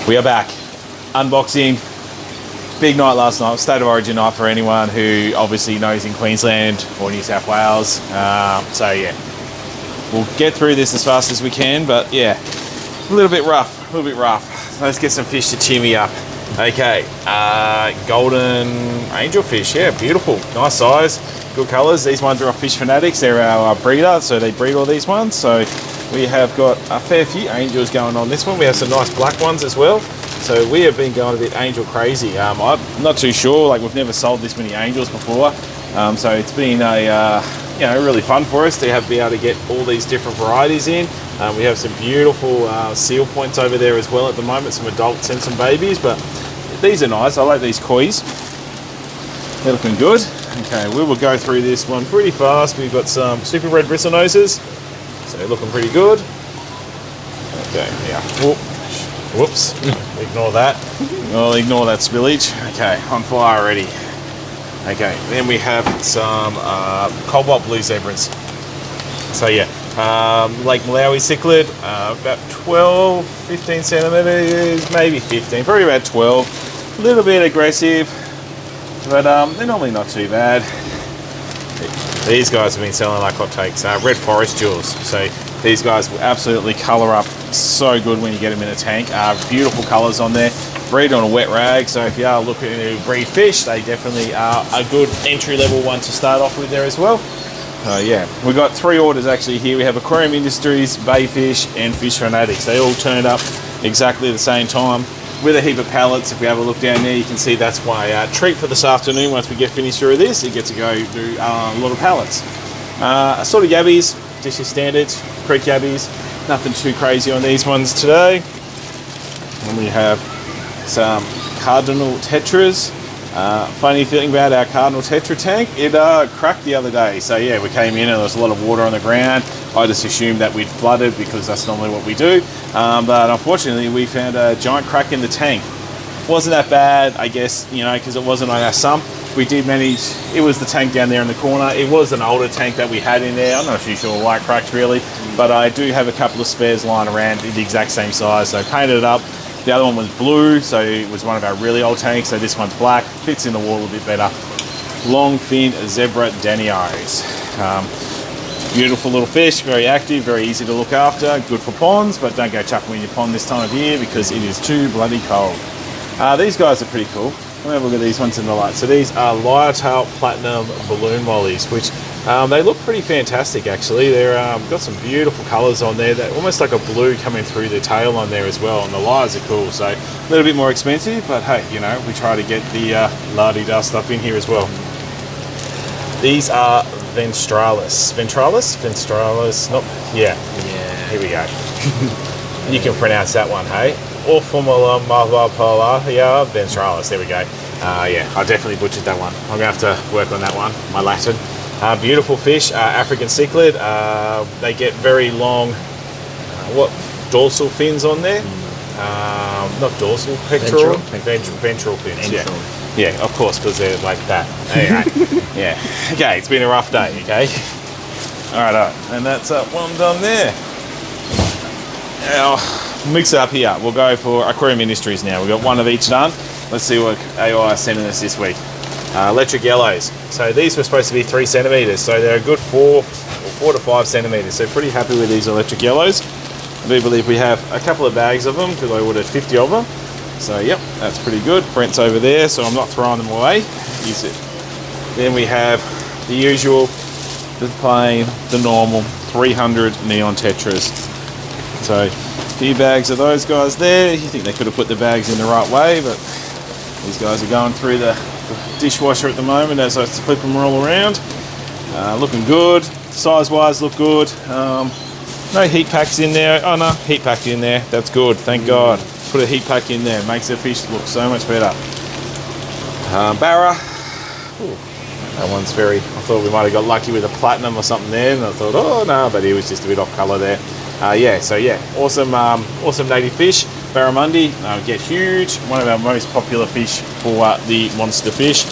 We are back. Unboxing. Big night last night. State of Origin night for anyone who obviously knows in Queensland or New South Wales. So yeah, we'll get through this as fast as we can, but yeah, a little bit rough, Let's get some fish to cheer me up. Okay, golden angelfish, yeah, beautiful, nice size, good colours. These ones are off Fish Fanatics. They're our breeder, so they breed all these ones. So we have got a fair few angels going on this one. We have some nice black ones as well. So we have been going a bit angel crazy. I'm not too sure, like we've never sold this many angels before. So it's been a really fun for us to be able to get all these different varieties in. We have some beautiful seal points over there as well at the moment, some adults and some babies, but these are nice. I like these kois. They're looking good. Okay, we will go through this one pretty fast. We've got some super red bristlenoses, so they're looking pretty good. Okay, yeah. Whoops, ignore that. I'll ignore that spillage. Okay, on fire already. Okay, then we have some cobalt blue zebras. So yeah, Lake Malawi cichlid, about 12, 15 centimeters, maybe 15, probably about 12. A little bit aggressive, but they're normally not too bad. These guys have been selling like hotcakes. Red forest jewels. So these guys will absolutely colour up so good when you get them in a tank. Beautiful colours on there. Breed on a wet rag, so if you are looking to breed fish, they definitely are a good entry-level one to start off with there as well. Yeah, we've got 3 orders actually here. We have Aquarium Industries, Bayfish, and Fish Fanatics. They all turned up exactly the same time with a heap of pallets. If we have a look down there, you can see that's my treat for this afternoon. Once we get finished through this, you get to go do a lot of pallets. Sort of yabbies, just your standards, creek yabbies. Nothing too crazy on these ones today. And we have some cardinal tetras. Funny thing about our cardinal tetra tank, it cracked the other day. So yeah, we came in and there was a lot of water on the ground. I just assumed that we'd flooded because that's normally what we do. But unfortunately, we found a giant crack in the tank. Wasn't that bad, I guess, because it wasn't on our sump. We did manage, it was the tank down there in the corner. It was an older tank that we had in there. I'm not too sure why it cracked really, but I do have a couple of spares lying around in the exact same size. So I painted it up. The other one was blue, so it was one of our really old tanks. So this one's black, fits in the wall a bit better. Long fin zebra danios. Beautiful little fish, very active, very easy to look after, good for ponds, but don't go chucking in your pond this time of year because it is too bloody cold. These guys are pretty cool. Let me have a look at these ones in the light. So these are Lyre-tail platinum balloon mollies, which they look pretty fantastic actually. They're got some beautiful colours on there, that almost like a blue coming through the tail on there as well, and the lyres are cool. So a little bit more expensive, but hey, we try to get the la-di-da stuff in here as well. These are ventralis, nope, yeah, here we go. You can pronounce that one, hey? Orthomala Malvapola ventralis, there we go. Yeah, I definitely butchered that one. I'm gonna have to work on that one, my Latin. Beautiful fish, African cichlid. They get very long, dorsal fins on there? Not dorsal, pectoral? Ventral fins, yeah. Yeah, of course, because they're like that. Anyway, yeah. Okay, it's been a rough day, okay? All right, and that's one done there. Now, mix it up here. We'll go for Aquarium Industries now. We've got one of each done. Let's see what AI are sending us this week. Electric yellows. So these were supposed to be 3 centimeters, so they're a good 4 to 5 centimeters. So pretty happy with these electric yellows. I do believe we have a couple of bags of them because I ordered 50 of them. So yep, that's pretty good. Brent's over there, so I'm not throwing them away. Use it. Then we have the usual, the plain, the normal 300 neon tetras. So a few bags of those guys there. You think they could have put the bags in the right way, but these guys are going through the dishwasher at the moment as I flip them all around. Looking good. Size-wise, look good. No heat packs in there. Oh no, heat pack in there. That's good, thank God. Put a heat pack in there. Makes the fish look so much better. Barra. Ooh, that one's very, I thought we might have got lucky with a platinum or something there, and I thought, oh no, but he was just a bit off colour there. Yeah, so yeah, awesome awesome native fish. Barramundi, get huge. One of our most popular fish for the monster fish.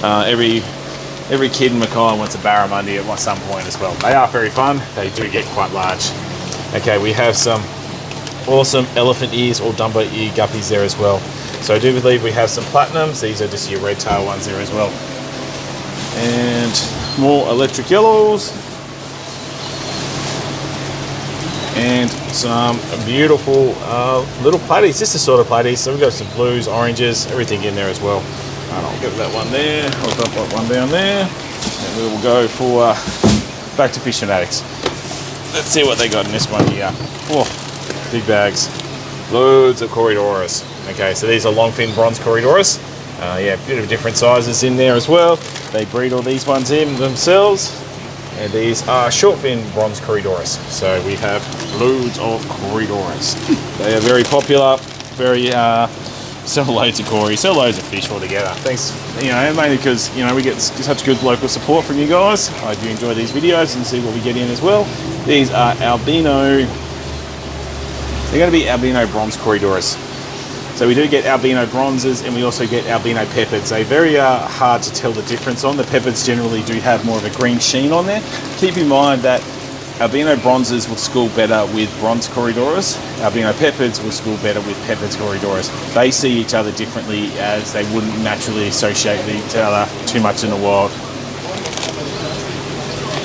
Every kid in Mackay wants a barramundi at some point as well. They are very fun. They do get quite large. Okay, we have some awesome elephant ears or Dumbo ear guppies there as well. So I do believe we have some platinums. These are just your red tail ones there as well. And more electric yellows. And some beautiful little platies, just a sort of platies. So we've got some blues, oranges, everything in there as well. And I'll get that one there. I'll dump that one down there. And we will go for back to Fish Fanatics. Let's see what they got in this one here. Oh, big bags. Loads of Corydoras. Okay, so these are longfin bronze Corydoras. Yeah, a bit of different sizes in there as well. They breed all these ones in themselves. And these are short-fin bronze Corydoras. So we have loads of Corydoras. They are very popular, very, sell loads of Cory, sell loads of fish altogether. Thanks, mainly because, we get such good local support from you guys. I hope you enjoy these videos and see what we get in as well. These are albino, they're going to be albino bronze Corydoras. So we do get albino bronzes and we also get albino peppards. They're very hard to tell the difference on. The peppards generally do have more of a green sheen on there. Keep in mind that albino bronzes will school better with bronze Corydoras. Albino peppards will school better with peppards Corydoras. They see each other differently as they wouldn't naturally associate with each other too much in the wild.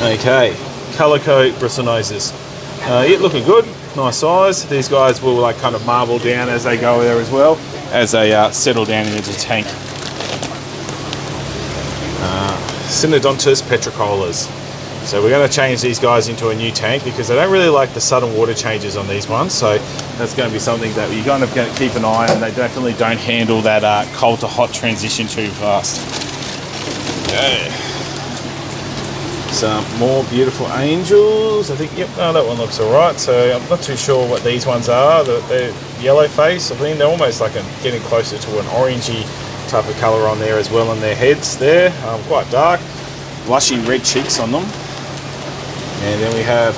Okay, calico bristlenoses. Yeah, looking good. Nice size. These guys will like kind of marble down as they go there as well, as they settle down into the tank. Synodontus petricolas. So we're going to change these guys into a new tank because they don't really like the sudden water changes on these ones. So that's going to be something that you're kind of going to keep an eye on. They definitely don't handle that cold to hot transition too fast. Okay. Some more beautiful angels. I think, yep, no, that one looks all right. So I'm not too sure what these ones are. They're yellow face. I think they're almost like getting closer to an orangey type of colour on there as well on their heads there. Quite dark. Blushy red cheeks on them. And then we have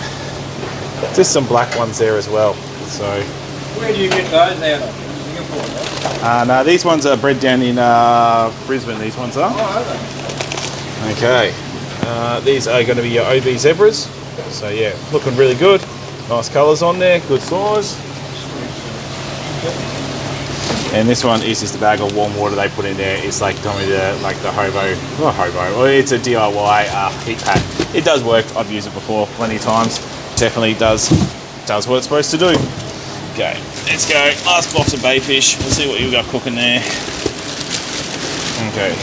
just some black ones there as well. So where do you get those out of? Singapore? No, these ones are bred down in Brisbane. These ones are. Oh, are they? Okay. These are going to be your OB zebras. So yeah, looking really good. Nice colours on there, good size. And this one is just a bag of warm water they put in there. It's like probably the hobo, not hobo, well, it's a DIY heat pack. It does work. I've used it before plenty of times. Definitely does what it's supposed to do. Okay, let's go. Last box of bayfish. We'll see what you've got cooking there. Okay.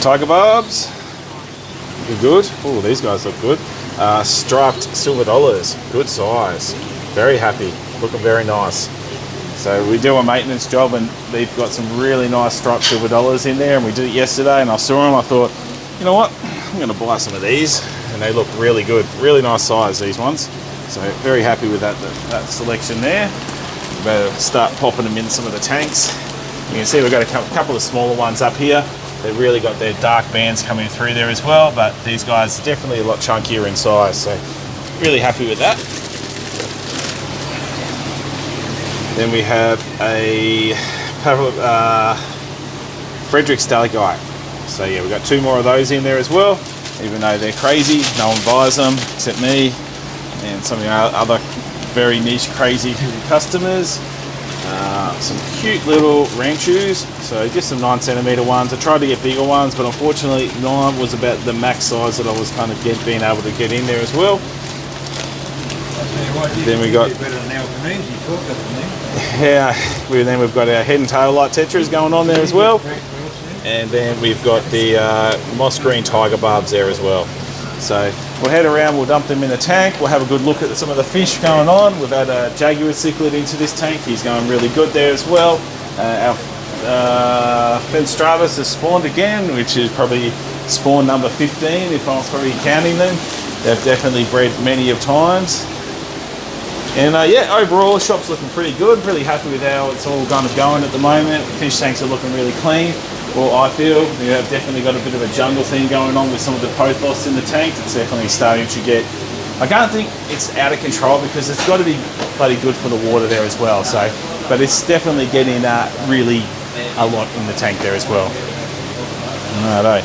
Tiger barbs. Good. Oh, these guys look good. Striped silver dollars. Good size. Very happy. Looking very nice. So we do a maintenance job and they've got some really nice striped silver dollars in there, and we did it yesterday and I saw them. I thought, you know what, I'm going to buy some of these, and they look really good. Really nice size, these ones. So very happy with that selection there. We better start popping them in some of the tanks. You can see we've got a couple of smaller ones up here. They've really got their dark bands coming through there as well, but these guys are definitely a lot chunkier in size, so really happy with that. Then we have a Frederick Stalagite. So yeah, we've got two more of those in there as well, even though they're crazy. No one buys them except me and some of our other very niche crazy customers. Some cute little ranchus, so just some 9cm ones. I tried to get bigger ones, but unfortunately 9 was about the max size that I was kind of being able to get in there as well. Then we got, yeah, then we've got our head and tail light tetras going on there as well, and then we've got the moss green tiger barbs there as well. So we'll head around, we'll dump them in the tank, we'll have a good look at some of the fish going on. We've had a jaguar cichlid into this tank, he's going really good there as well. Our Fenstratus has spawned again, which is probably spawn number 15 if I'm probably counting them. They've definitely bred many of times. And yeah, overall the shop's looking pretty good, really happy with how it's all kind of going at the moment. The fish tanks are looking really clean. Well, I feel we have definitely got a bit of a jungle thing going on with some of the pothos in the tank. It's definitely starting to get, I can't think it's out of control because it's got to be bloody good for the water there as well. So, but it's definitely getting really a lot in the tank there as well. Alright,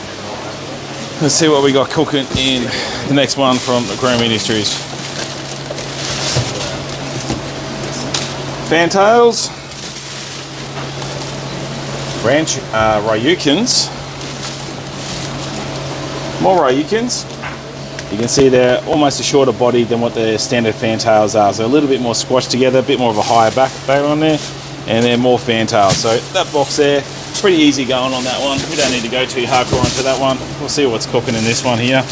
let's see what we got cooking in the next one from Aquarium Industries. Fantails, Ryukins, more Ryukins. You can see they're almost a shorter body than what the standard fantails are, so a little bit more squashed together, a bit more of a higher back on there, and they're more fantails. So that box there, pretty easy going on that one. We don't need to go too hardcore onto that one. We'll see what's cooking in this one here.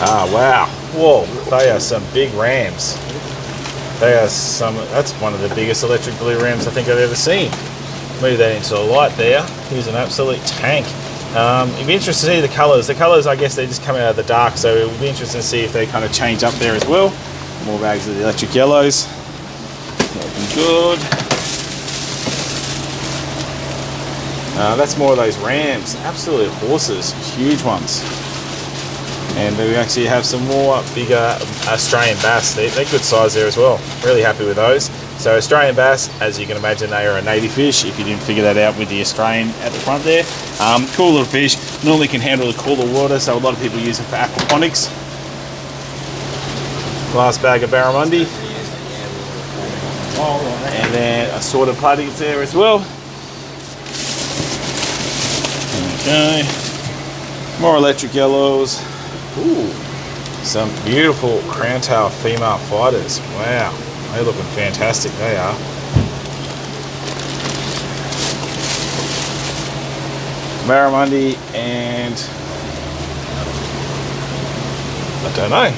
Ah, wow. Whoa, they are some big rams. That's one of the biggest electric blue rams I think I've ever seen. Move that into the light there. Here's an absolute tank. It'd be interesting to see the colours. The colours, I guess, they just come out of the dark, so it'll be interesting to see if they kind of change up there as well. More bags of the electric yellows. Looking good. That's more of those rams. Absolute horses. Huge ones. And we actually have some more bigger Australian bass. They're good size there as well. Really happy with those. So Australian bass, as you can imagine, they are a native fish, if you didn't figure that out with the Australian at the front there. Cool little fish. Normally can handle the cooler water, so a lot of people use it for aquaponics. Last bag of barramundi. And then assorted platies there as well. Okay. More electric yellows. Ooh, some beautiful crown-tail female fighters. Wow, they're looking fantastic, they are. Barramundi and I don't know.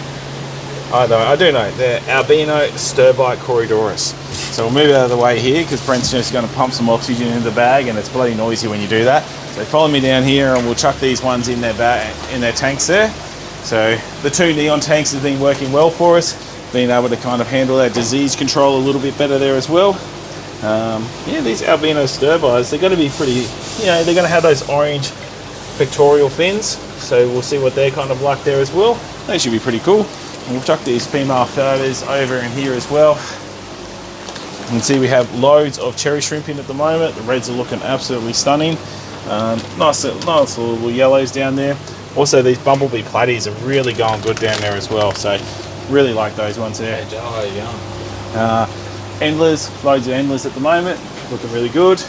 I do know. They're albino stir-bite Corydoras. So we'll move out of the way here because Brent's just going to pump some oxygen into the bag, and it's bloody noisy when you do that. So follow me down here and we'll chuck these ones in their tanks there. So the 2 neon tanks have been working well for us, being able to kind of handle that disease control a little bit better there as well. Yeah, these albino stir-bites, they're going to be pretty, they're going to have those orange pectoral fins. So we'll see what they're kind of like there as well. They should be pretty cool. And we'll chuck these female floaters over in here as well. You can see we have loads of cherry shrimp in at the moment. The reds are looking absolutely stunning. Nice little yellows down there. Also, these bumblebee platies are really going good down there as well. So really like those ones there. Endlers, loads of endlers at the moment. Looking really good.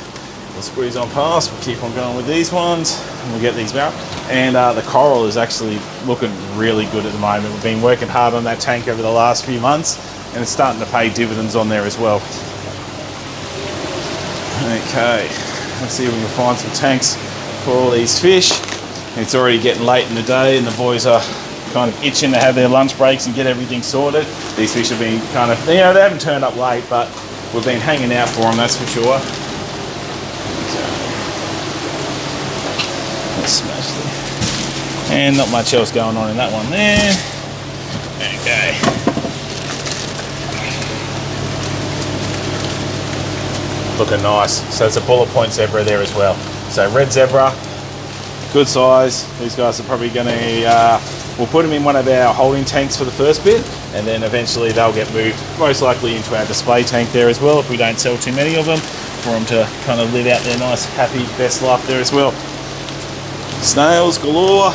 We'll squeeze on past. We'll keep on going with these ones. And we'll get these out. And the coral is actually looking really good at the moment. We've been working hard on that tank over the last few months, and it's starting to pay dividends on there as well. Okay, let's see if we can find some tanks for all these fish. It's already getting late in the day and the boys are kind of itching to have their lunch breaks and get everything sorted. These fish have been kind of, they haven't turned up late, but we've been hanging out for them, that's for sure. So, let's smash this. And not much else going on in that one there. Okay. Looking nice. So it's a bullet point zebra there as well. So red zebra, good size. These guys are probably going to, we'll put them in one of our holding tanks for the first bit, and then eventually they'll get moved most likely into our display tank there as well if we don't sell too many of them, for them to kind of live out their nice, happy, best life there as well. Snails galore.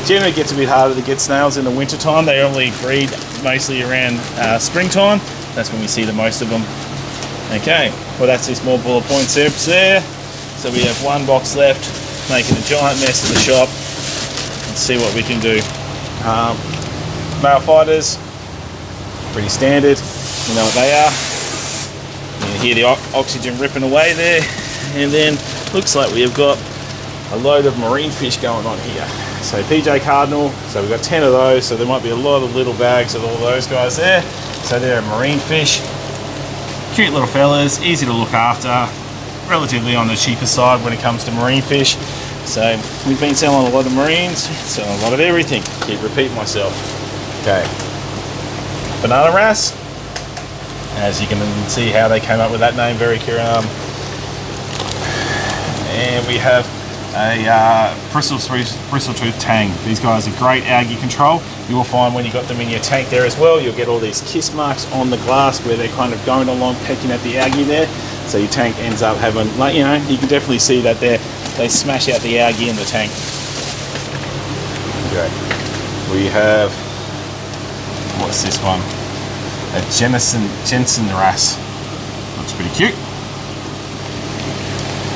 Generally gets a bit harder to get snails in the winter time. They only breed mostly around springtime. That's when we see the most of them. Okay, well that's this more bullet point zebras there. So we have one box left, making a giant mess of the shop. Let's see what we can do. Male fighters, pretty standard. You know what they are. You can hear the oxygen ripping away there. And then looks like we have got a load of marine fish going on here. So PJ Cardinal, so we've got 10 of those, so there might be a lot of little bags of all those guys there. So they're marine fish. Cute little fellas, easy to look after, relatively on the cheaper side when it comes to marine fish. So we've been selling a lot of marines, selling a lot of everything. Keep repeating myself. Okay. Banana wrasse. As you can see how they came up with that name, very curious. And we have a bristletooth tang. These guys are great algae control. You will find when you got them in your tank there as well, you'll get all these kiss marks on the glass where they're kind of going along pecking at the algae there. So your tank ends up having, like, you know, you can definitely see that they smash out the algae in the tank. Okay. We have What's this one? A Jensen wrasse. Looks pretty cute.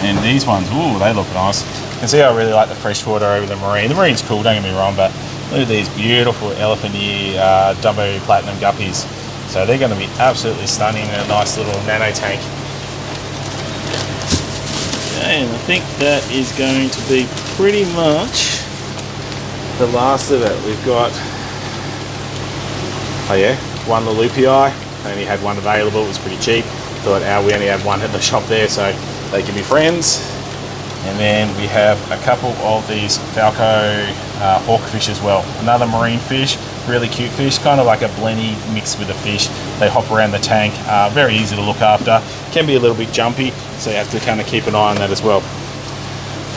And these ones, ooh, they look nice. You can see I really like the freshwater over the marine. The marine's cool, don't get me wrong, but look at these beautiful elephant ear Dumbo Platinum guppies. So they're going to be absolutely stunning in a nice little nano tank. Okay, and I think that is going to be pretty much the last of it. We've got, oh yeah, one Lelupii. I only had one available, it was pretty cheap. Thought, we only have one at the shop there, so they can be friends. And then we have a couple of these Falco hawkfish as well. Another marine fish, really cute fish, kind of like a blenny mixed with a fish. They hop around the tank, very easy to look after. Can be a little bit jumpy, so you have to kind of keep an eye on that as well.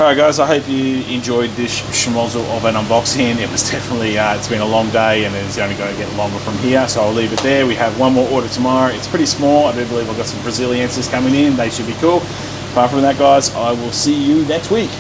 Alright guys, I hope you enjoyed this schmozzle of an unboxing. It was definitely, it's been a long day and it's only going to get longer from here, so I'll leave it there. We have one more order tomorrow. It's pretty small. I do believe I've got some Brazilienses coming in. They should be cool. Apart from that guys, I will see you next week.